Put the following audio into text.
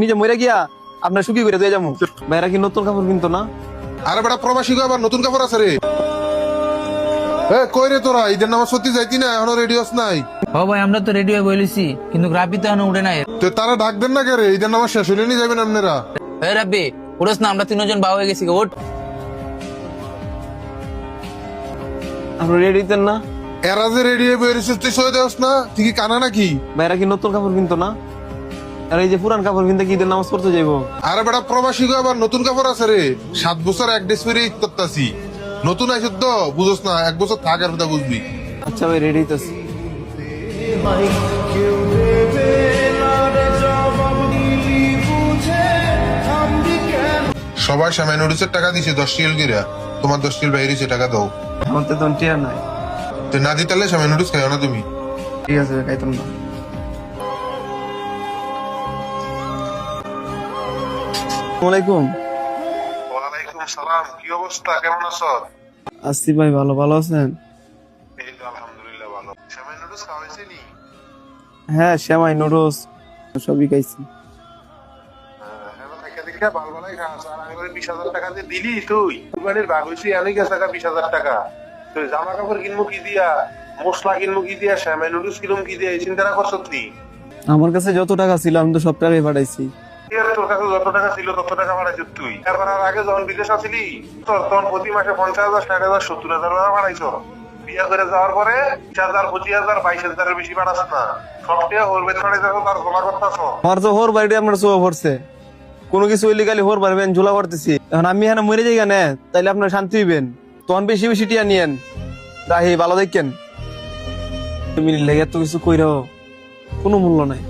নিজে মরে গিয়া আপনার সুখী করে দিয়ে যাবো। ভাইরা কি নতুন কাপড় কিনতো না? আরে বেটা প্রবাসী আবার নতুন কাপড় আছে রে। কই রে তোরা ঈদের নামাজ সত্যি যাইতি না, এখনো রেডিওস নাই? ও ভাই আমরা তো রেডি হয়ে বলেছি, কিন্তু রাব্বি তো এখনো উঠে নাই। তো তারা ডাক দেন না কে রে? ঈদের নামাজ শেষ হলে নি যাবেন আপনারা? এই রাব্বি উঠোস না, আমরা তিনজন বাবা হয়ে গেছি। ওঠ। আপনার রেডি দিতেন না? এরা যে রেডি হয়ে বেরিয়েছিস তুই সয়ে দেওস না? তুই কি কানা নাকি? ভাইরা কি নতুন কাপড় কিনতো না? আর এই যে পুরান কাপড় কিনতে কি ঈদের নামাজ পড়তে যাইবো? আরে বেটা প্রবাসী আবার নতুন কাপড় আছে রে। 7 বছর এক ডেস পরে ঈদ করতাছি, নতুন আইসত তো বুঝোস না, 1 বছর থাক আর কথা বুঝবি। আচ্ছা ভাই রেডি হইতেছি। সবাই সামনে নোটিসের টাকা দিছে 10 টিএল গিরা, তোমার 10 টিএল বাইরেছে, টাকা দাও। আমার তো তখন টিয়ার নাই। তো না দিতালে সামনে নোটিস খাইও না তুমি। ঠিক আছে ভাই, খাইতাম না। আসসালামাইকুম। ওয়ালাইকুম সালাম, কি অবস্থা, কেমন আছো? আসছি ভাই, ভালো ভালো আছেন? এই তো আলহামদুলিল্লাহ ভালো। সামনে নোটিস খাওয়া হয়েছে নি? হ্যাঁ, সেমাই নুডলস সবই খাইছি। জামা কাপড় কিনবো কি দিয়া, মশলা কিনবো কি দিয়া, শ্যামাই নুডলস কিনবো কি দিয়া, এই চিন্তা করছো তুই? আমার কাছে যত টাকা ছিল আমি তো সব টাকাই পাঠাইছি। তোর কাছে যত টাকা ছিল তত টাকা বাড়াইছ তুই। তারপর আর আগে যখন বিদেশ আছিলি তখন প্রতি মাসে 50,000, 60,000, 70,000 টাকা বাড়াইছ। বিয়ে করে যাওয়ার পরে 20,000, 25,000, 22,000 বিশি বাড়াস না। সবটা ওর বেতনে যাচ্ছ, তার জমা করতেছ। আমার তো হোর বাড়িতে আপনার চোখ পড়ছে, কোনো কিছু ইলিগালি হোর পারবেন ঝোলা করতেছি। এখন আমি এখানে মরে যাই কেন? তাইলে আপনার শান্তি হইবেন, তখন বেশি বেশি টিয়া নিয়েন। রাহি ভালো দেখেন, মিনিট লেগে এত কিছু কইরাও কোনো মূল্য নাই।